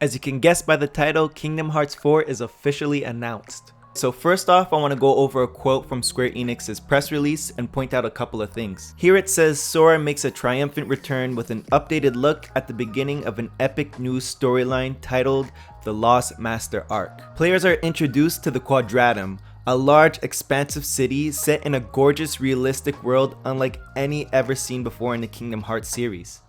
As you can guess by the title, Kingdom Hearts 4 is officially announced. So first off, I want to go over a quote from Square Enix's press release and point out a couple of things. Here it says Sora makes a triumphant return with an updated look at the beginning of an epic new storyline titled The Lost Master Arc. Players are introduced to the Quadratum, a large expansive city set in a gorgeous realistic world unlike any ever seen before in the Kingdom Hearts series.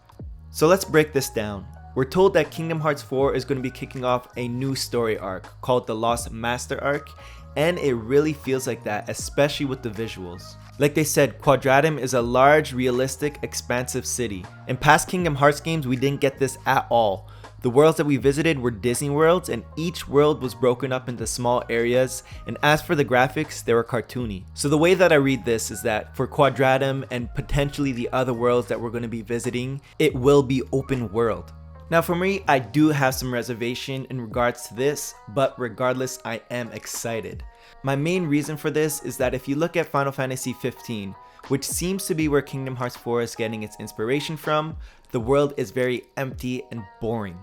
So let's break this down. We're told that Kingdom Hearts 4 is going to be kicking off a new story arc called the Lost Master Arc, and it really feels like that, especially with the visuals. Like they said, Quadratum is a large, realistic, expansive city. In past Kingdom Hearts games, we didn't get this at all. The worlds that we visited were Disney worlds, and each world was broken up into small areas, and as for the graphics, they were cartoony. So the way that I read this is that for Quadratum and potentially the other worlds that we're going to be visiting, it will be open world. Now for me, I do have some reservation in regards to this, but regardless, I am excited. My main reason for this is that if you look at Final Fantasy 15, which seems to be where Kingdom Hearts 4 is getting its inspiration from, the world is very empty and boring.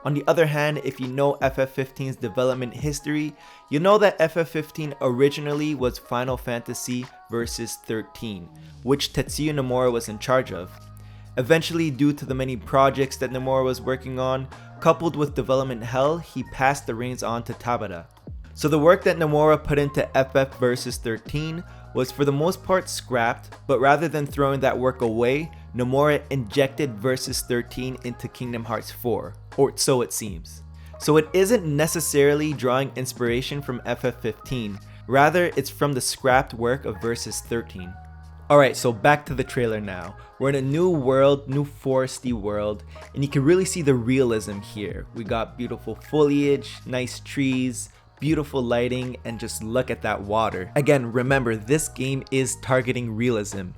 On the other hand, if you know FF15's development history, you know that FF15 originally was Final Fantasy Versus 13, which Tetsuya Nomura was in charge of. Eventually, due to the many projects that Nomura was working on, coupled with development hell, he passed the reins on to Tabata. So the work that Nomura put into FF Versus 13 was for the most part scrapped, but rather than throwing that work away, Nomura injected Versus 13 into Kingdom Hearts 4, or so it seems. So it isn't necessarily drawing inspiration from FF15, rather it's from the scrapped work of Versus 13. Alright, so back to the trailer now. We're in a new world, new foresty world, and you can really see the realism here. We got beautiful foliage, nice trees, beautiful lighting, and just look at that water. Again, remember, this game is targeting realism.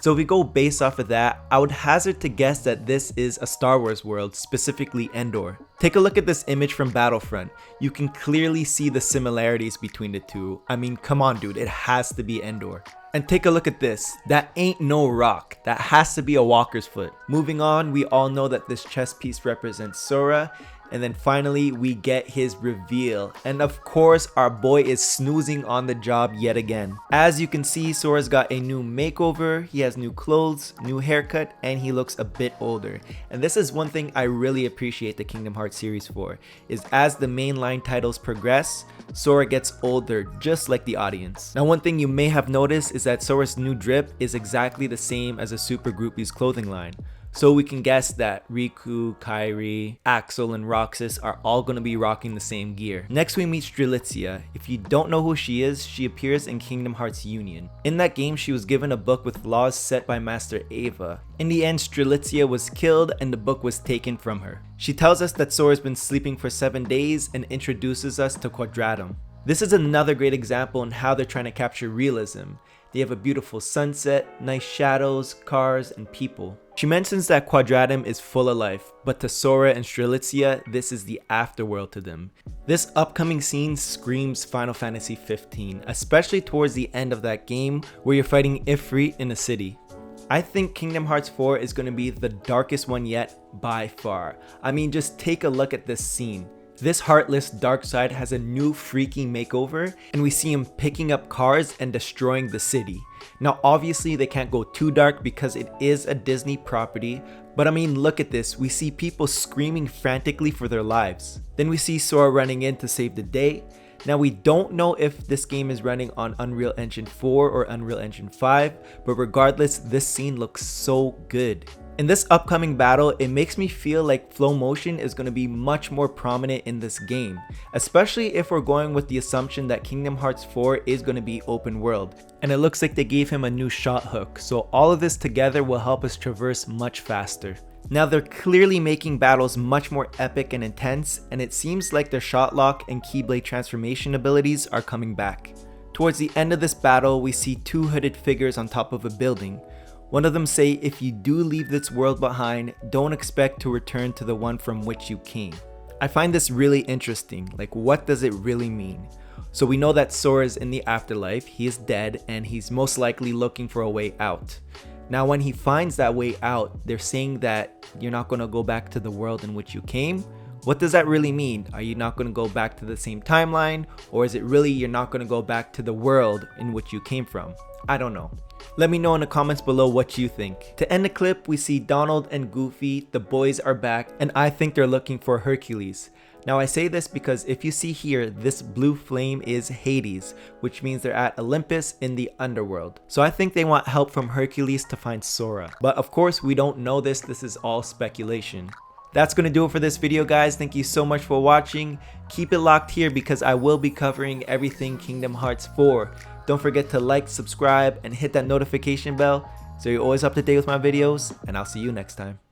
So if we go based off of that, I would hazard to guess that this is a Star Wars world, specifically Endor. Take a look at this image from Battlefront. You can clearly see the similarities between the two. I mean, come on dude, it has to be Endor. And take a look at this. That ain't no rock. That has to be a walker's foot. Moving on, we all know that this chess piece represents Sora. And then finally, we get his reveal. And of course, our boy is snoozing on the job yet again. As you can see, Sora's got a new makeover. He has new clothes, new haircut, and he looks a bit older. And this is one thing I really appreciate the Kingdom Hearts series for, is as the mainline titles progress, Sora gets older, just like the audience. Now, one thing you may have noticed is that Sora's new drip is exactly the same as a Super Groupie's clothing line. So we can guess that Riku, Kairi, Axel, and Roxas are all going to be rocking the same gear. Next we meet Strelitzia. If you don't know who she is, she appears in Kingdom Hearts Union. In that game, she was given a book with laws set by Master Eva. In the end, Strelitzia was killed and the book was taken from her. She tells us that Sora's been sleeping for 7 days and introduces us to Quadratum. This is another great example on how they're trying to capture realism. They have a beautiful sunset, nice shadows, cars, and people. She mentions that Quadratum is full of life, but to Sora and Strelitzia, this is the afterworld to them. This upcoming scene screams Final Fantasy 15, especially towards the end of that game where you're fighting Ifrit in a city. I think Kingdom Hearts 4 is going to be the darkest one yet by far. I mean, just take a look at this scene. This heartless Darkseid has a new freaky makeover, and we see him picking up cars and destroying the city. Now obviously they can't go too dark because it is a Disney property, but I mean look at this, we see people screaming frantically for their lives. Then we see Sora running in to save the day. Now we don't know if this game is running on Unreal Engine 4 or Unreal Engine 5, but regardless, this scene looks so good. In this upcoming battle, it makes me feel like flow motion is going to be much more prominent in this game, especially if we're going with the assumption that Kingdom Hearts 4 is going to be open world. And it looks like they gave him a new shot hook, so all of this together will help us traverse much faster. Now they're clearly making battles much more epic and intense, and it seems like their shot lock and Keyblade transformation abilities are coming back. Towards the end of this battle, we see 2 hooded figures on top of a building. One of them say, if you do leave this world behind, don't expect to return to the one from which you came. I find this really interesting, like what does it really mean? So we know that Sora's in the afterlife, he is dead, and he's most likely looking for a way out. Now when he finds that way out, they're saying that you're not going to go back to the world in which you came, What does that really mean? Are you not going to go back to the same timeline? Or is it really you're not going to go back to the world in which you came from? I don't know. Let me know in the comments below what you think. To end the clip, we see Donald and Goofy, the boys are back, and I think they're looking for Hercules. Now I say this because if you see here, this blue flame is Hades, which means they're at Olympus in the underworld. So I think they want help from Hercules to find Sora. But of course we don't know this is all speculation. That's going to do it for this video, guys. Thank you so much for watching. Keep it locked here because I will be covering everything Kingdom Hearts 4. Don't forget to like, subscribe, and hit that notification bell so you're always up to date with my videos, and I'll see you next time.